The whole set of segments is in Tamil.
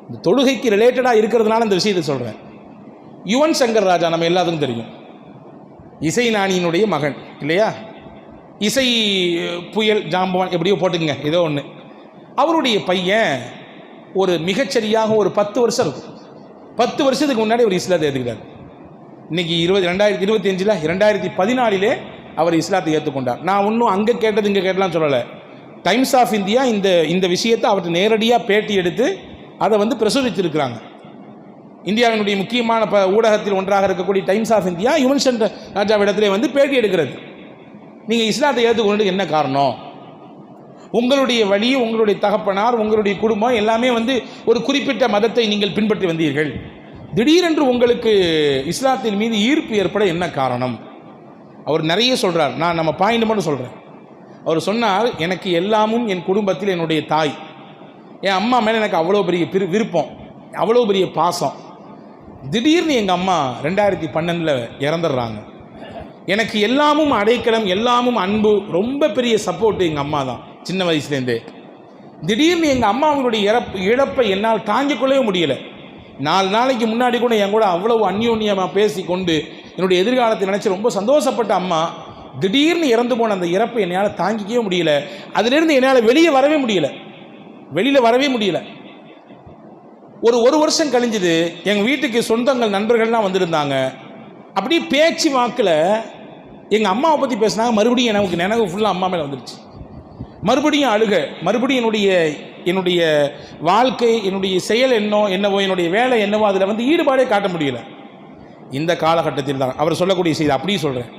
இந்த தொழுகைக்கு ரிலேட்டடாக இருக்கிறதுனால இந்த விஷயத்தை சொல்கிறேன். யுவன் சங்கர் ராஜா நம்ம எல்லாத்துக்கும் தெரியும், இசை ஞானியினுடைய மகன் இல்லையா? இசை புயல் ஜாம்பவான் எப்படியோ போட்டுக்குங்க, ஏதோ ஒன்று. அவருடைய பையன் ஒரு மிகச்சரியாக ஒரு 10 வருஷம் இருக்கும், 10 வருஷத்துக்கு முன்னாடி ஒரு இஸ்லாத்தை ஏற்றுக்கிறார். இன்றைக்கி 2025 2014 அவர் இஸ்லாத்தை ஏற்றுக்கொண்டார். நான் இன்னும் அங்கே கேட்டது இங்கே கேட்டலாம் சொல்லலை. டைம்ஸ் ஆஃப் இந்தியா இந்த விஷயத்தை அவர்கிட்ட நேரடியாக பேட்டி எடுத்து அதை வந்து பிரசுரித்திருக்கிறாங்க. இந்தியாவினுடைய முக்கியமான ஊடகத்தில் ஒன்றாக இருக்கக்கூடிய Times of India Yuvan Shankar ராஜாவிடத்திலே வந்து பேட்டி எடுக்கிறது. நீங்கள் இஸ்லாத்தை ஏற்றுக்கொண்டு என்ன காரணம்? உங்களுடைய வழி, உங்களுடைய தகப்பனார், உங்களுடைய குடும்பம் எல்லாமே வந்து ஒரு குறிப்பிட்ட மதத்தை நீங்கள் பின்பற்றி வந்தீர்கள். திடீரென்று உங்களுக்கு இஸ்லாத்தின் மீது ஈர்ப்பு ஏற்பட என்ன காரணம்? அவர் நிறைய சொல்கிறார். நான் நம்ம பாயிண்ட் மட்டும் சொல்கிறேன். அவர் சொன்னார், எனக்கு எல்லாமும் என் குடும்பத்தில் என்னுடைய தாய், என் அம்மா மேலே எனக்கு அவ்வளோ பெரிய விருப்பம், அவ்வளோ பெரிய பாசம். திடீர்னு எங்கள் அம்மா 2012 இறந்துடுறாங்க. எனக்கு எல்லாமும் அடைக்கலம், எல்லாமும் அன்பு, ரொம்ப பெரிய சப்போர்ட்டு எங்கள் அம்மா தான் சின்ன வயசுலேருந்தே. திடீர்னு எங்கள் அம்மாவுடைய இழப்பை என்னால் தாங்கிக்கொள்ளவே முடியலை. 4 நாளைக்கு முன்னாடி கூட என் கூட அவ்வளவு அந்யோன்யமாக பேசி கொண்டு என்னுடைய எதிர்காலத்தை நினச்சி ரொம்ப சந்தோஷப்பட்ட அம்மா திடீர்னு இறந்து போன அந்த இறப்பை என்னால் தாங்கிக்கவே முடியல. அதிலிருந்து என்னால் வெளியில் வரவே முடியல. ஒரு வருஷம் கழிஞ்சுது. எங்கள் வீட்டுக்கு சொந்தங்கள் நண்பர்கள்லாம் வந்திருந்தாங்க. அப்படி பேச்சு வாக்கில் எங்கள் அம்மாவை பற்றி பேசினாங்க. மறுபடியும் எனக்கு நினைவு ஃபுல்லாக அம்மா மேலே வந்துடுச்சு. மறுபடியும் அழுக, மறுபடியும் என்னுடைய வாழ்க்கை, என்னுடைய செயல் என்னவோ, என்னுடைய வேலை என்னவோ அதில் வந்து ஈடுபாடே காட்ட முடியல. இந்த காலகட்டத்தில் தான் அவர் சொல்லக்கூடிய செய்தி அப்படியே சொல்கிறேன்.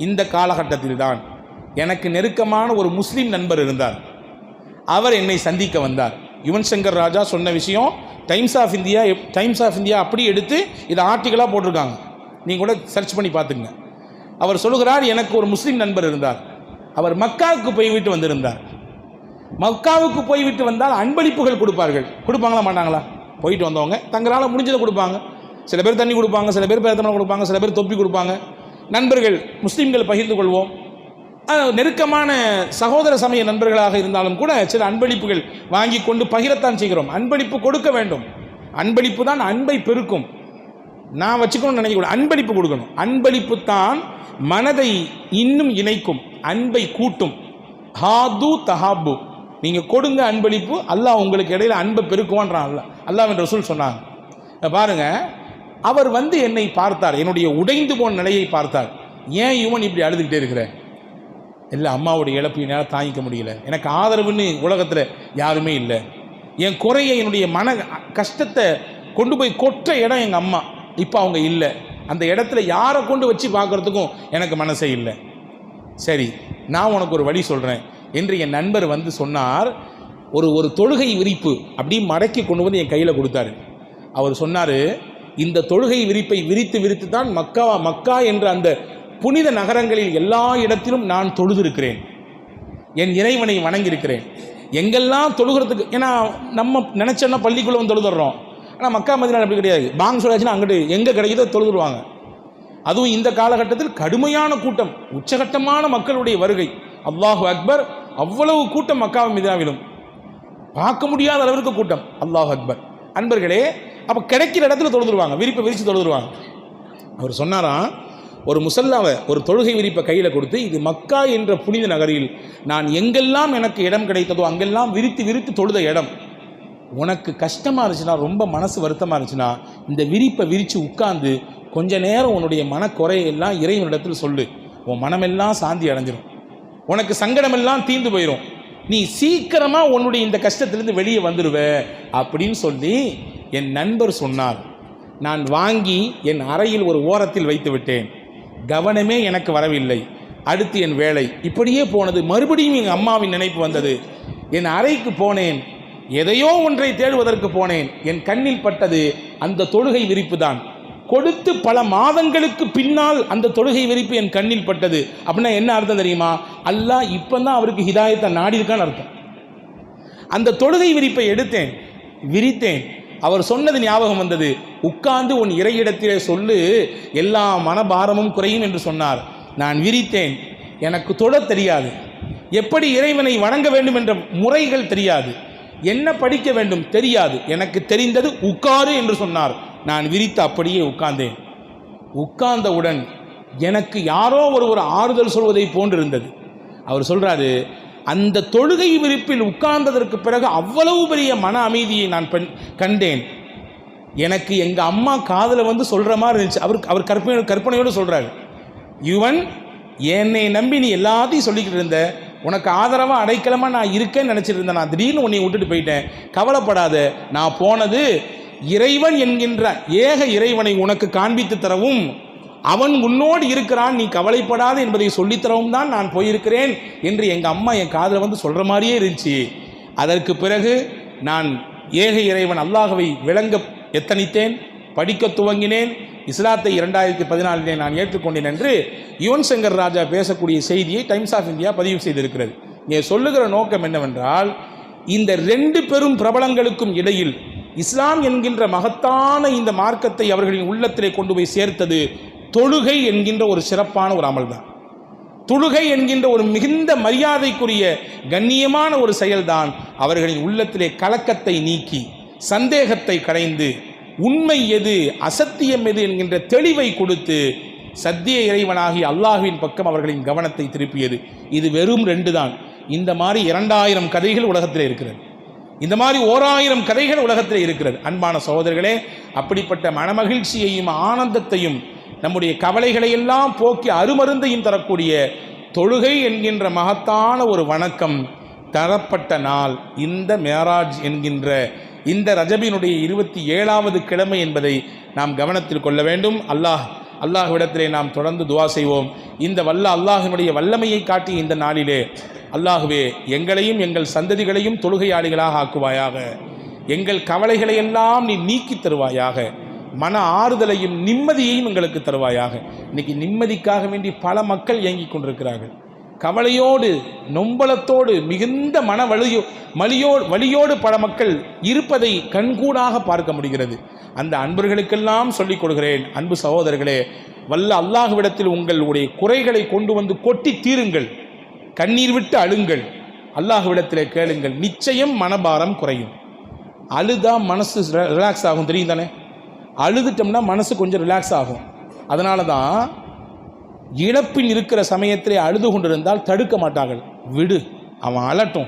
இந்த காலகட்டத்தில் தான் எனக்கு நெருக்கமான ஒரு முஸ்லீம் நண்பர் இருந்தார். அவர் என்னை சந்திக்க வந்தார். யுவன் சங்கர் ராஜா சொன்ன விஷயம் டைம்ஸ் ஆஃப் இந்தியா அப்படி எடுத்து இதை ஆர்டிக்கலாக போட்டிருக்காங்க. நீங்கள் கூட சர்ச் பண்ணி பார்த்துங்க. அவர் சொல்லுகிறார், எனக்கு ஒரு முஸ்லீம் நண்பர் இருந்தார். அவர் மக்காவுக்கு போய்விட்டு வந்திருந்தார். மக்காவுக்கு போய்விட்டு வந்தால் அன்பளிப்புகள் கொடுப்பாங்களா மாட்டாங்களா? போயிட்டு வந்தவங்க தங்களால் முடிஞ்சதை கொடுப்பாங்க. சில பேர் தண்ணி கொடுப்பாங்க, சில பேர் பேரத்தனம் கொடுப்பாங்க, சில பேர் தொப்பி கொடுப்பாங்க. நண்பர்கள் முஸ்லீம்கள் பகிர்ந்து கொள்வோம். நெருக்கமான சகோதர சமய நண்பர்களாக இருந்தாலும் கூட சில அன்பளிப்புகள் வாங்கி கொண்டு பகிரத்தான் செய்கிறோம். அன்பளிப்பு கொடுக்க வேண்டும். அன்பளிப்பு தான் அன்பை பெருக்கும். நான் வச்சுக்கணும்னு நினைக்கக்கூடாது, அன்பளிப்பு கொடுக்கணும். அன்பளிப்பு தான் மனதை இன்னும் இணைக்கும், அன்பை கூட்டும். ஹாது தஹாபு, நீங்கள் கொடுங்க அன்பளிப்பு, அல்லாஹ் உங்களுக்கு இடையில அன்பை பெருக்குவான்றான் அல்லாஹ் என்ற ரசூல் சொன்னாங்க. பாருங்க, அவர் வந்து என்னை பார்த்தார், என்னுடைய உடைந்து போன நிலையை பார்த்தார். ஏன் யுவன் இப்படி அழுதுகிட்டே இருக்கிற? இல்லை, அம்மாவுடைய இழப்பு என்னால் தாங்கிக்க முடியல. எனக்கு ஆதரவுன்னு உலகத்தில் யாருமே இல்லை. என் குறையை, என்னுடைய மன கஷ்டத்தை கொண்டு போய் கொற்ற இடம் எங்கள் அம்மா. இப்போ அவங்க இல்லை. அந்த இடத்துல யாரை கொண்டு வச்சு பார்க்குறதுக்கும் எனக்கு மனசே இல்லை. சரி, நான் உனக்கு ஒரு வழி சொல்கிறேன் என்று என் நண்பர் வந்து சொன்னார். ஒரு தொழுகை விரிப்பு அப்படியே மடக்கி கொண்டு வந்து என் கையில் கொடுத்தாரு. அவர் சொன்னார், இந்த தொழுகை விரிப்பை விரித்து தான் மக்கா என்ற அந்த புனித நகரங்களில் எல்லா இடத்திலும் நான் தொழுதிருக்கிறேன், என் இறைவனை வணங்கியிருக்கிறேன். எங்கெல்லாம் தொழுகிறதுக்கு, ஏன்னா நம்ம நினச்சோன்னா பள்ளிக்குள்ளே வந்து தொழுதுறோம். ஆனால் மக்கா மதீனா அப்படி கிடையாது. பாங் சொல்லாச்சுன்னா அங்கிட்டு எங்கே கிடைக்குதோ தொழுதுருவாங்க. அதுவும் இந்த காலகட்டத்தில் கடுமையான கூட்டம், உச்சகட்டமான மக்களுடைய வருகை. அல்லாஹு அக்பர், அவ்வளவு கூட்டம் மக்கா மதீனாவிலும் பார்க்க முடியாத அளவிற்கு கூட்டம். அல்லாஹு அக்பர். அன்பர்களே, அப்போ கிடைக்கிற இடத்துல தொழுதுருவாங்க, விரிப்பை விரித்து தொழுதுருவாங்க. அவர் சொன்னாராம், ஒரு முசல்லாவை, ஒரு தொழுகை விரிப்பை கையில் கொடுத்து, இது மக்கா என்ற புனித நகரில் நான் எங்கெல்லாம் எனக்கு இடம் கிடைத்ததோ அங்கெல்லாம் விரித்து தொழுத இடம். உனக்கு கஷ்டமாக இருந்துச்சுன்னா, ரொம்ப மனசு வருத்தமாக இருந்துச்சுன்னா, இந்த விரிப்பை விரித்து உட்கார்ந்து கொஞ்ச நேரம் உன்னுடைய மனக்குறையெல்லாம் இறைவனிடத்தில் சொல்லு. உன் மனமெல்லாம் சாந்தி அடைஞ்சிடும், உனக்கு சங்கடமெல்லாம் தீர்ந்து போயிடும், நீ சீக்கிரமாக உன்னுடைய இந்த கஷ்டத்திலிருந்து வெளியே வந்துடுவ அப்படின்னு சொல்லி என் நண்பர் சொன்னார். நான் வாங்கி என் அறையில் ஒரு ஓரத்தில் வைத்து விட்டேன். கவனமே எனக்கு வரவில்லை. அடுத்து என் வேலை இப்படியே போனது. மறுபடியும் எங்கள் அம்மாவின் நினைப்பு வந்தது. என் அறைக்கு போனேன், எதையோ ஒன்றை தேடுவதற்கு போனேன். என் கண்ணில் பட்டது அந்த தொழுகை விரிப்பு தான். கொடுத்து பல மாதங்களுக்கு பின்னால் அந்த தொழுகை விரிப்பு என் கண்ணில் பட்டது. அப்படின்னா என்ன அர்த்தம் தெரியுமா? அல்லாஹ் இப்போ தான் அவருக்கு ஹிதாயத்தை நாடி இருக்கான்னு அர்த்தம். அந்த தொழுகை விரிப்பை எடுத்தேன், விரித்தேன். அவர் சொன்னது ஞாபகம் வந்தது. உட்கார்ந்து உன் இறையிடத்திலே சொல்லு, எல்லா மனபாரமும் குறையும் என்று சொன்னார். நான் விரித்தேன். எனக்கு தொழ தெரியாது, எப்படி இறைவனை வணங்க வேண்டும் என்ற முறைகள் தெரியாது. என்ன படிக்க வேண்டும் தெரியாது, எனக்கு தெரிந்தது உட்காரு என்று சொன்னார். நான் விரித்து அப்படியே உட்கார்ந்தேன். உட்கார்ந்தவுடன் எனக்கு யாரோ ஒரு ஆறுதல் சொல்வதை போன்றிருந்தது. அவர் சொல்றாரு, அந்த தொழுகை விரிப்பில் உட்கார்ந்ததற்கு பிறகு அவ்வளவு பெரிய மன அமைதியை நான் கண்டேன். எனக்கு எங்க அம்மா காதுல வந்து சொல்ற மாதிரி இருந்துச்சு. அவர் கற்பனையோடு சொல்றாரு, யுவன் என்னை நம்பி நீ எல்லாத்தையும் சொல்லிக்கிட்டு இருந்த, உனக்கு ஆதரவாக அடைக்கலமாக நான் இருக்கேன்னு நினச்சிட்டு இருந்தேன். நான் திடீர்னு உன்னை விட்டுட்டு போயிட்டேன், கவலைப்படாத. நான் போனது இறைவன் என்கின்ற ஏக இறைவனை உனக்கு காண்பித்து தரவும், அவன் உன்னோடு இருக்கிறான், நீ கவலைப்படாத என்பதை சொல்லித்தரவும் தான் நான் போயிருக்கிறேன் என்று எங்கள் அம்மா என் காதில் வந்து சொல்கிற மாதிரியே இருந்துச்சு. அதற்கு பிறகு நான் ஏக இறைவன் அல்லாஹ்வை விளங்க எத்தனித்தேன், படிக்க துவங்கினேன். இஸ்லாத்தை 2014 நான் ஏற்றுக்கொண்டேன் என்று யுவன் சங்கர் ராஜா பேசக்கூடிய செய்தியை டைம்ஸ் ஆஃப் இந்தியா பதிவு செய்திருக்கிறது. இங்கே சொல்லுகிற நோக்கம் என்னவென்றால், இந்த 2 பெரும் பிரபலங்களுக்கும் இடையில் இஸ்லாம் என்கின்ற மகத்தான இந்த மார்க்கத்தை அவர்களின் உள்ளத்திலே கொண்டு போய் சேர்த்தது தொழுகை என்கின்ற ஒரு சிறப்பான ஒரு அமல் தான். தொழுகை என்கின்ற ஒரு மிகுந்த மரியாதைக்குரிய கண்ணியமான ஒரு செயல்தான் அவர்களின் உள்ளத்திலே கலக்கத்தை நீக்கி, சந்தேகத்தை களைந்து, உண்மை எது அசத்தியம் எது என்கின்ற தெளிவை கொடுத்து சத்திய இறைவனாகி அல்லாஹ்வின் பக்கம் அவர்களின் கவனத்தை திருப்பியது. இது வெறும் 2 தான். இந்த மாதிரி 2000 கதைகள் உலகத்தில் இருக்கிறது. இந்த மாதிரி 1000 கதைகள் உலகத்தில் இருக்கிறது. அன்பான சகோதரர்களே, அப்படிப்பட்ட மனமகிழ்ச்சியையும் ஆனந்தத்தையும் நம்முடைய கவலைகளை எல்லாம் போக்கி அருமருந்தையும் தரக்கூடிய தொழுகை என்கின்ற மகத்தான ஒரு வணக்கம் தரப்பட்ட நாள் இந்த மேராஜ் என்கின்ற இந்த ரஜபினுடைய 27வது கிழமை என்பதை நாம் கவனத்தில் கொள்ள வேண்டும். அல்லாஹ்விடத்திலே நாம் தொடர்ந்து துவா செய்வோம். இந்த அல்லாஹ்வினுடைய வல்லமையை காட்டிய இந்த நாளிலே அல்லாஹ்வே, எங்களையும் எங்கள் சந்ததிகளையும் தொழுகையாளிகளாக ஆக்குவாயாக. எங்கள் கவலைகளை எல்லாம் நீ நீக்கி தருவாயாக. மன ஆறுதலையும் நிம்மதியையும் எங்களுக்கு தருவாயாக. இன்னைக்கு நிம்மதிக்காக வேண்டி பல மக்கள் இயங்கிக் கொண்டிருக்கிறார்கள். கவலையோடு நொம்பலத்தோடு மிகுந்த மன வலியோடு பல மக்கள் இருப்பதை கண்கூடாக பார்க்க முடிகிறது. அந்த அன்பர்களுக்கெல்லாம் சொல்லிக் கொடுக்கிறேன், அன்பு சகோதரர்களே, வல்ல அல்லாஹ்விடத்தில் உங்களுடைய குறைகளை கொண்டு வந்து கொட்டி தீருங்கள், கண்ணீர் விட்டு அழுங்கள், அல்லாஹ்விடத்திலே கேளுங்கள், நிச்சயம் மனபாரம் குறையும். அழுதா மனசு ரிலாக்ஸ் ஆகும், தெரியும் தானே? அழுதுட்டோம்னா மனசு கொஞ்சம் ரிலாக்ஸ் ஆகும். அதனால தான் இழப்பில் இருக்கிற சமயத்திலே அழுது கொண்டிருந்தால் தடுக்க மாட்டார்கள். விடு, அவன் அழட்டும்,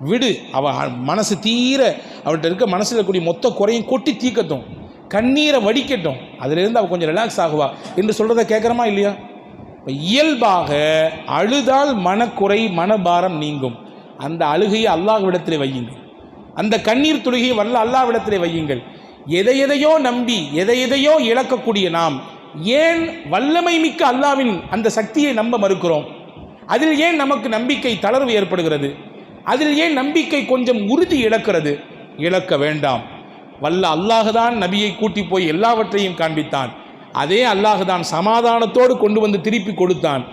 விடு, அவன் மனசு தீர அவர்கிட்ட இருக்க மனசில் இருக்கக்கூடிய மொத்த குறையும் கொட்டி தீக்கட்டும், கண்ணீரை வடிக்கட்டும், அதிலிருந்து அவள் கொஞ்சம் ரிலாக்ஸ் ஆகுவா என்று சொல்கிறத கேட்குறமா இல்லையா? இப்போ இயல்பாக அழுதால் மனக்குறை மனபாரம் நீங்கும். அந்த அழுகையை அல்லாஹ்விடத்திலே வையுங்கள், அந்த கண்ணீர் துளிகையை வல்ல அல்லாஹ்விடத்திலே வையுங்கள். எதையோ நம்பி எதையோ இழக்கக்கூடிய நாம் ஏன் வல்லமை மிக்க அல்லாஹ்வின் அந்த சக்தியை நம்ப மறுக்கிறோம்? அதில் ஏன் நமக்கு நம்பிக்கை தளர்வு ஏற்படுகிறது? அதில் ஏன் நம்பிக்கை கொஞ்சம் உறுதி இழக்கிறது? இழக்க வேண்டாம். வல்ல அல்லாஹ்தான் நபியை கூட்டி போய் எல்லாவற்றையும் காண்பித்தான். அதே அல்லாஹ்தான் சமாதானத்தோடு கொண்டு வந்து திருப்பி கொடுத்தான்.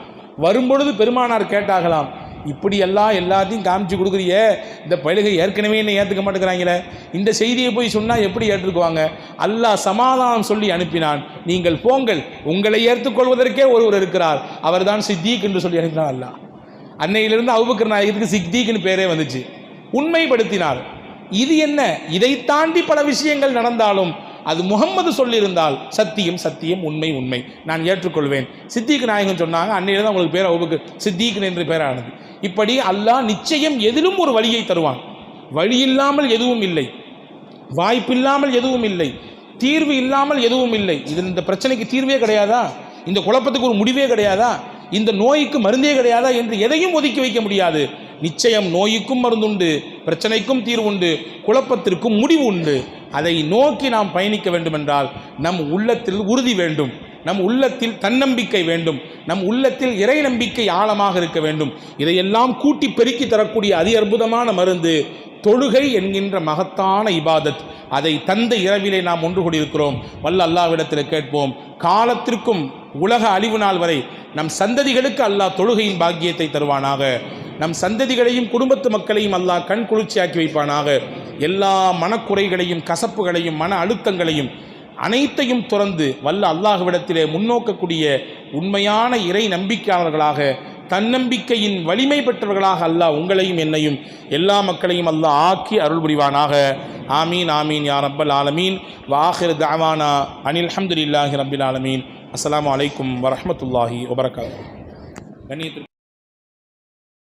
வரும்பொழுது பெருமானார் கேட்டாகலாம், இப்படியெல்லாம் எல்லாத்தையும் காமிச்சு கொடுக்குறிய, இந்த பயிலுகை ஏற்கனவே என்னை ஏற்றுக்க மாட்டேங்கிறாங்களே, இந்த செய்தியை போய் சொன்னால் எப்படி ஏற்றுக்குவாங்க? அல்லாஹ் சமாதானம் சொல்லி அனுப்பினான். நீங்கள் போங்கள், உங்களை ஏற்றுக்கொள்வதற்கே ஒருவர் இருக்கிறார், அவர் தான் சித்தீக் என்று சொல்லி அனுப்பினார் அல்லாஹ். அன்னையிலிருந்து அபூபக்கர் நாயகத்துக்கு சித்தீக்னு பேரே வந்துச்சு. உண்மைப்படுத்தினார். இது என்ன, இதை தாண்டி பல விஷயங்கள் நடந்தாலும் அது முகம்மது சொல்லியிருந்தால் சத்தியம் சத்தியம், உண்மை உண்மை, நான் ஏற்றுக்கொள்வேன். சித்திக் நாயகன் சொன்னாங்க, அன்னையில்தான் உங்களுக்கு பேர் அபூபக்கர் சித்திக் என்று பேரானது. இப்படி அல்லாஹ் நிச்சயம் எதிலும் ஒரு வழியை தருவான். வழி இல்லாமல் எதுவும் இல்லை, வாய்ப்பில்லாமல் எதுவும் இல்லை, தீர்வு இல்லாமல் எதுவும் இல்லை. இது இந்த பிரச்சனைக்கு தீர்வே கிடையாதா? இந்த குழப்பத்துக்கு ஒரு முடிவே கிடையாதா? இந்த நோய்க்கு மருந்தே கிடையாதா என்று எதையும் ஒதுக்கி வைக்க முடியாது. நிச்சயம் நோய்க்கும் மருந்துண்டு, பிரச்சனைக்கும் தீர்வுண்டு, குழப்பத்திற்கும் முடிவு உண்டு. அதை நோக்கி நாம் பயணிக்க வேண்டுமென்றால் நம் உள்ளத்தில் உறுதி வேண்டும், நம் உள்ளத்தில் தன்னம்பிக்கை வேண்டும், நம் உள்ளத்தில் இறை நம்பிக்கை ஆழமாக இருக்க வேண்டும். இதையெல்லாம் கூட்டி பெருக்கி தரக்கூடிய அதி அற்புதமான மருந்து தொழுகை என்கின்ற மகத்தான இபாதத். அதை தந்த இரவிலே நாம் ஒன்று கூடியிருக்கிறோம். வல்ல அல்லாஹ்விடத்தில் கேட்போம், காலத்திற்கும் உலக அழிவு நாள் வரை நம் சந்ததிகளுக்கு அல்லாஹ் தொழுகையின் பாக்கியத்தை தருவானாக. நம் சந்ததிகளையும் குடும்பத்து மக்களையும் அல்லாஹ் கண் குளிர்ச்சியாக்கி வைப்பானாக. எல்லா மனக்குறைகளையும் கசப்புகளையும் மன அழுத்தங்களையும் அனைத்தையும் துறந்து வல்ல அல்லாஹ்விடத்திலே முன்னோக்கக்கூடிய உண்மையான இறை நம்பிக்கையாளர்களாக தன்னம்பிக்கையின் வலிமை பெற்றவர்களாக அல்லாஹ் உங்களையும் என்னையும் எல்லா மக்களையும் அல்லாஹ் ஆக்கி அருள் புரிவானாக. ஆமீன் ஆமீன் யா ரப்பல் ஆலமீன். வஆகிரு தஅவானா அனில் ஹம்துலில்லாஹி ரப்பில் ஆலமீன். அஸ்ஸலாமு அலைக்கும் வரஹ்மத்துல்லாஹி வபரகாத்துஹு. கண்ணியத்திற்கு